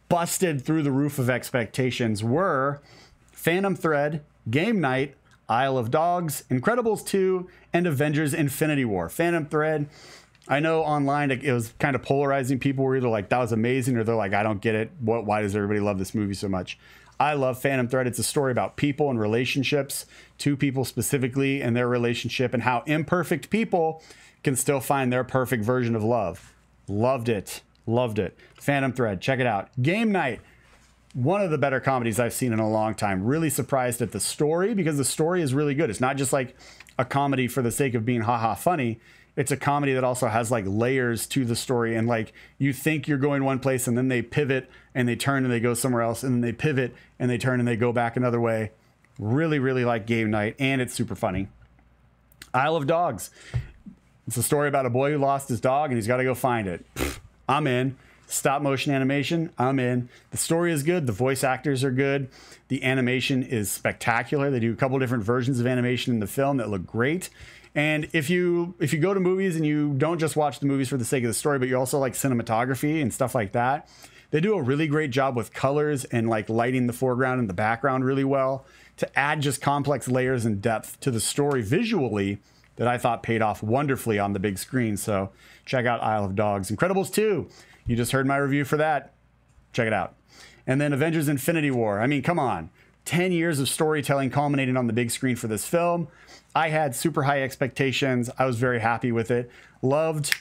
busted through the roof of expectations were Phantom Thread, Game Night, Isle of Dogs, Incredibles 2, and Avengers Infinity War. Phantom Thread, I know online it was kind of polarizing. People were either like, that was amazing, or they're like, I don't get it. Why does everybody love this movie so much? I love Phantom Thread. It's a story about people and relationships, 2 people specifically, and their relationship, and how imperfect people can still find their perfect version of love. Loved it. Loved it. Phantom Thread. Check it out. Game Night. One of the better comedies I've seen in a long time. Really surprised at the story, because the story is really good. It's not just like a comedy for the sake of being haha funny. It's a comedy that also has like layers to the story, and like you think you're going one place and then they pivot and they turn and they go somewhere else, and then they pivot and they turn and they go back another way. Really, really like Game Night, and it's super funny. Isle of Dogs. It's a story about a boy who lost his dog and he's got to go find it. I'm in. Stop motion animation, I'm in. The story is good. The voice actors are good. The animation is spectacular. They do a couple different versions of animation in the film that look great. And if you go to movies and you don't just watch the movies for the sake of the story, but you also like cinematography and stuff like that, they do a really great job with colors and like lighting the foreground and the background really well to add just complex layers and depth to the story visually that I thought paid off wonderfully on the big screen. So check out Isle of Dogs. Incredibles 2. You just heard my review for that. Check it out. And then Avengers Infinity War. I mean, come on. 10 years of storytelling culminating on the big screen for this film. I had super high expectations. I was very happy with it. Loved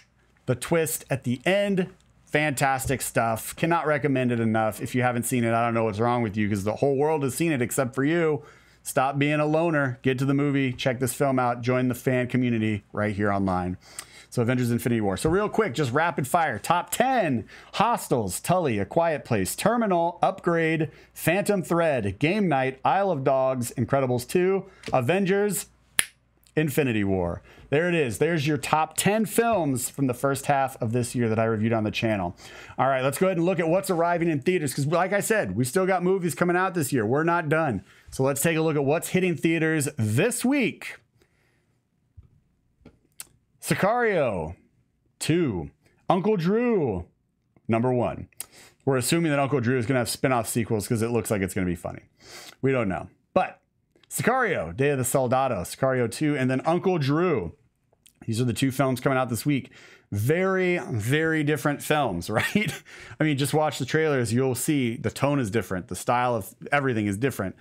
the twist at the end. Fantastic stuff. Cannot recommend it enough. If you haven't seen it, I don't know what's wrong with you, because the whole world has seen it except for you. Stop being a loner. Get to the movie. Check this film out. Join the fan community right here online. So Avengers Infinity War. So real quick, just rapid fire. Top 10. Hostels, Tully, A Quiet Place, Terminal, Upgrade, Phantom Thread, Game Night, Isle of Dogs, Incredibles 2, Avengers, Infinity War. There it is. There's your top 10 films from the first half of this year that I reviewed on the channel. All right, let's go ahead and look at what's arriving in theaters, because like I said, we still got movies coming out this year. We're not done. So let's take a look at what's hitting theaters this week. Sicario 2, Uncle Drew #1. We're assuming that Uncle Drew is going to have spin-off sequels because it looks like it's going to be funny. We don't know. But Sicario, Day of the Soldado, Sicario 2, and then Uncle Drew. These are the 2 films coming out this week. Very, very different films, right? I mean, just watch the trailers. You'll see the tone is different. The style of everything is different.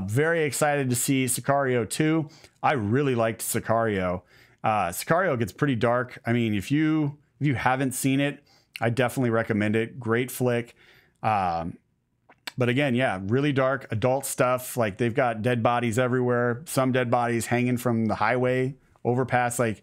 Very excited to see Sicario 2. I really liked Sicario. Sicario gets pretty dark. I mean, if you haven't seen it, I definitely recommend it. Great flick. But again, yeah, really dark adult stuff. Like, they've got dead bodies everywhere. Some dead bodies hanging from the highway overpass. Like,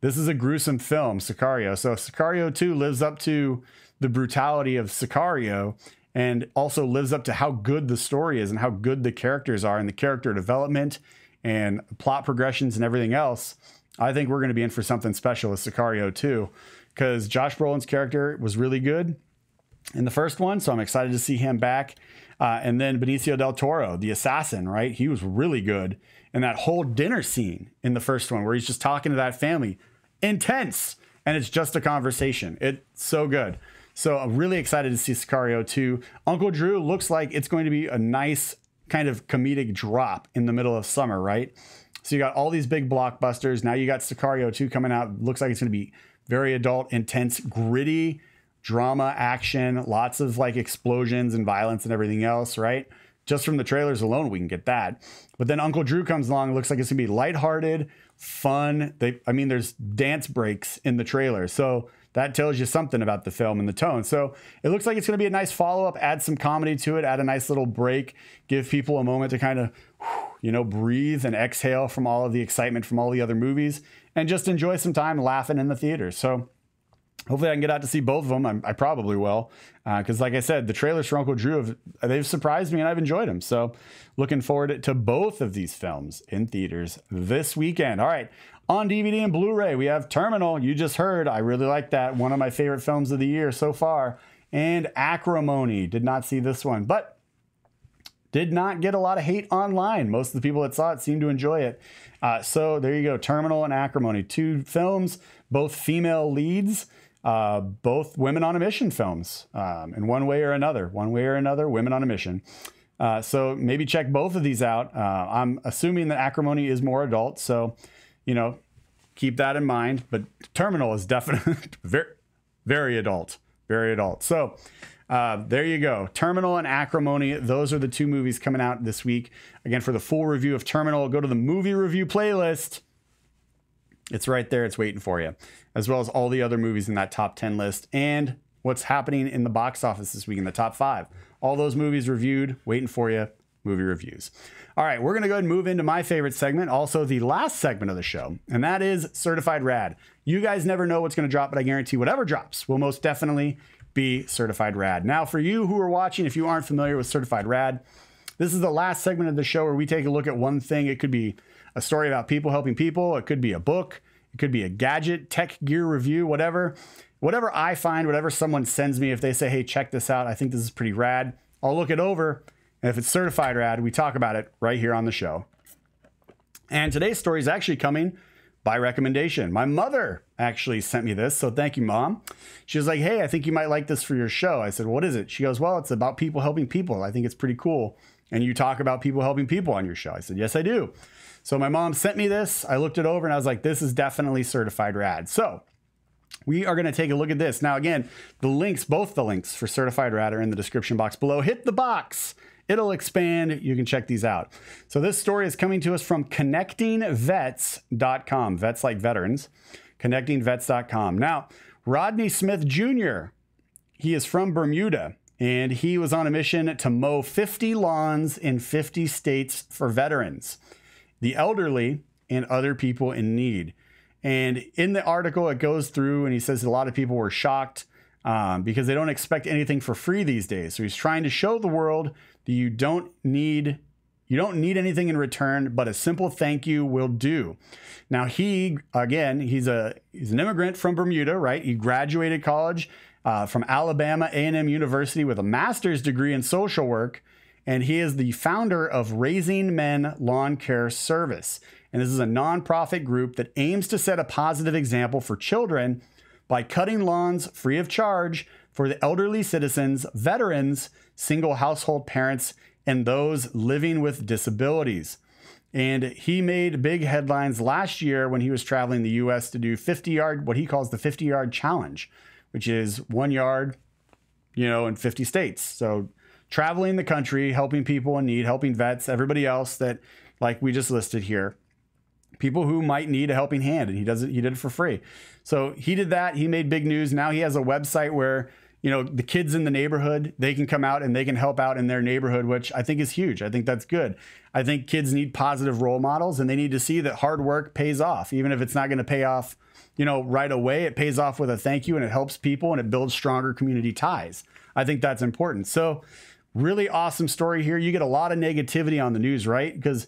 this is a gruesome film, Sicario. So Sicario 2 lives up to the brutality of Sicario, and also lives up to how good the story is and how good the characters are, and the character development and plot progressions and everything else. I think we're going to be in for something special with Sicario 2, because Josh Brolin's character was really good in the first one, so I'm excited to see him back. And then Benicio del Toro, the assassin, right? He was really good. And that whole dinner scene in the first one where he's just talking to that family, intense, and it's just a conversation. It's so good. So I'm really excited to see Sicario 2. Uncle Drew looks like it's going to be a nice kind of comedic drop in the middle of summer, right? So you got all these big blockbusters. Now you got Sicario 2 coming out. Looks like it's going to be very adult, intense, gritty drama, action, lots of like explosions and violence and everything else, right? Just from the trailers alone, we can get that. But then Uncle Drew comes along. It looks like it's going to be lighthearted, fun. I mean, there's dance breaks in the trailer. So that tells you something about the film and the tone. So it looks like it's going to be a nice follow-up. Add some comedy to it. Add a nice little break. Give people a moment to kind of, breathe and exhale from all of the excitement from all the other movies. And just enjoy some time laughing in the theater. So hopefully I can get out to see both of them. I probably will. Because like I said, the trailers for Uncle Drew, they've surprised me and I've enjoyed them. So looking forward to both of these films in theaters this weekend. All right. On DVD and Blu-ray, we have Terminal. You just heard. I really like that. One of my favorite films of the year so far. And Acrimony. Did not see this one, but did not get a lot of hate online. Most of the people that saw it seemed to enjoy it. So there you go. Terminal and Acrimony. 2 films, both female leads. Both women on a mission films, in one way or another, women on a mission. So maybe check both of these out. I'm assuming that Acrimony is more adult. So, keep that in mind, but Terminal is definitely very adult, very adult. So, there you go. Terminal and Acrimony. Those are the 2 movies coming out this week. Again, for the full review of Terminal, go to the movie review playlist. It's right there. It's waiting for you, as well as all the other movies in that top 10 list and what's happening in the box office this week in the top 5. All those movies reviewed, waiting for you, movie reviews. All right, we're going to go ahead and move into my favorite segment, also the last segment of the show, and that is Certified Rad. You guys never know what's going to drop, but I guarantee whatever drops will most definitely be Certified Rad. Now, for you who are watching, if you aren't familiar with Certified Rad, this is the last segment of the show where we take a look at one thing. It could be a story about people helping people. It could be a book. It could be a gadget, tech gear review, whatever I find, whatever someone sends me. If they say, hey, check this out, I think this is pretty rad, I'll look it over. And if it's certified rad, we talk about it right here on the show. And today's story is actually coming by recommendation. My mother actually sent me this. So thank you, Mom. She was like, hey, I think you might like this for your show. I said, what is it? She goes, well, it's about people helping people. I think it's pretty cool. And you talk about people helping people on your show. I said, yes, I do. So my mom sent me this. I looked it over and I was like, this is definitely certified rad. So we are going to take a look at this. Now, again, both the links for certified rad are in the description box below. Hit the box. It'll expand. You can check these out. So this story is coming to us from connectingvets.com. Vets like veterans. Connectingvets.com. Now, Rodney Smith Jr., he is from Bermuda, and he was on a mission to mow 50 lawns in 50 states for veterans, the elderly, and other people in need. And in the article, it goes through and he says a lot of people were shocked because they don't expect anything for free these days. So he's trying to show the world that you don't need anything in return, but a simple thank you will do. Now he's an immigrant from Bermuda, right? He graduated college from Alabama A&M University with a master's degree in social work. And he is the founder of Raising Men Lawn Care Service. And this is a nonprofit group that aims to set a positive example for children by cutting lawns free of charge for the elderly citizens, veterans, single household parents, and those living with disabilities. And he made big headlines last year when he was traveling the U.S. to do 50-yard, what he calls the 50-yard challenge, which is 1 yard, in 50 states. So traveling the country, helping people in need, helping vets, everybody else that, like we just listed here, people who might need a helping hand, and he did it for free. So he did that. He made big news. Now he has a website where, the kids in the neighborhood, they can come out and they can help out in their neighborhood, which I think is huge. I think that's good. I think kids need positive role models, and they need to see that hard work pays off, even if it's not going to pay off, right away. It pays off with a thank you, and it helps people, and it builds stronger community ties. I think that's important. So really awesome story here. You get a lot of negativity on the news, right? Because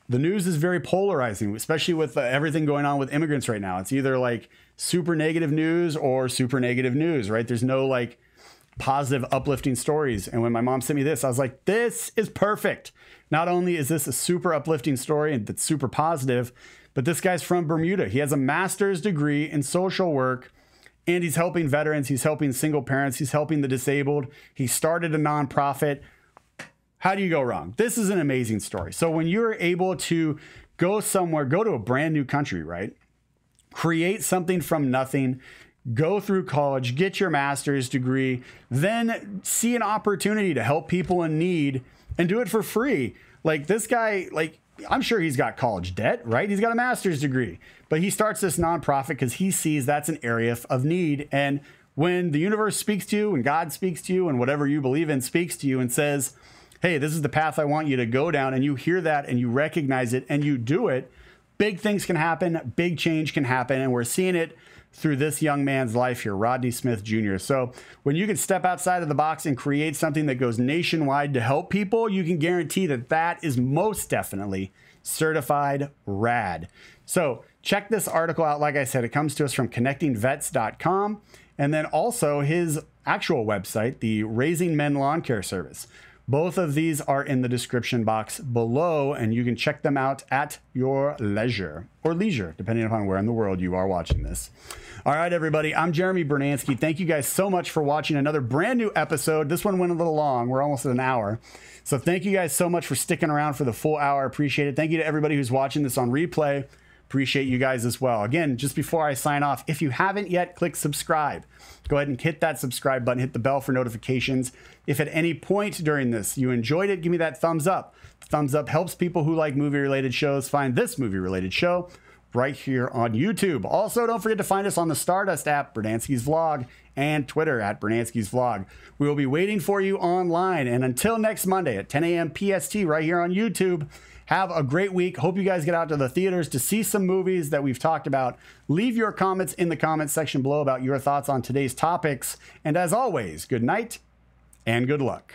the news is very polarizing, especially with everything going on with immigrants right now. It's either like super negative news or super negative news, right? There's no like positive, uplifting stories. And when my mom sent me this, I was like, this is perfect. Not only is this a super uplifting story and that's super positive, but this guy's from Bermuda. He has a master's degree in social work, and he's helping veterans. He's helping single parents. He's helping the disabled. He started a nonprofit. How do you go wrong? This is an amazing story. So when you're able to go somewhere, go to a brand new country, right? Create something from nothing, go through college, get your master's degree, then see an opportunity to help people in need and do it for free. Like this guy, like I'm sure he's got college debt, right? He's got a master's degree, but he starts this nonprofit because he sees that's an area of need. And when the universe speaks to you and God speaks to you and whatever you believe in speaks to you and says, hey, this is the path I want you to go down, and you hear that and you recognize it and you do it, big things can happen, big change can happen. And we're seeing it through this young man's life here, Rodney Smith Jr. So when you can step outside of the box and create something that goes nationwide to help people, you can guarantee that that is most definitely certified rad. So check this article out. Like I said, it comes to us from connectingvets.com, and then also his actual website, the Raising Men Lawn Care Service. Both of these are in the description box below, and you can check them out at your leisure, or leisure, depending upon where in the world you are watching this. All right, everybody, I'm Jeremy Brunansky. Thank you guys so much for watching another brand new episode. This one went a little long. We're almost at an hour. So thank you guys so much for sticking around for the full hour. Appreciate it. Thank you to everybody who's watching this on replay. Appreciate you guys as well. Again, just before I sign off, if you haven't yet, click subscribe. Go ahead and hit that subscribe button, hit the bell for notifications. If at any point during this you enjoyed it, give me that thumbs up. The thumbs up helps people who like movie-related shows find this movie-related show right here on YouTube. Also, don't forget to find us on the Stardust app, Brunansky's Vlog, and Twitter at Brunansky's Vlog. We will be waiting for you online. And until next Monday at 10 a.m. PST right here on YouTube, have a great week. Hope you guys get out to the theaters to see some movies that we've talked about. Leave your comments in the comments section below about your thoughts on today's topics. And as always, good night and good luck.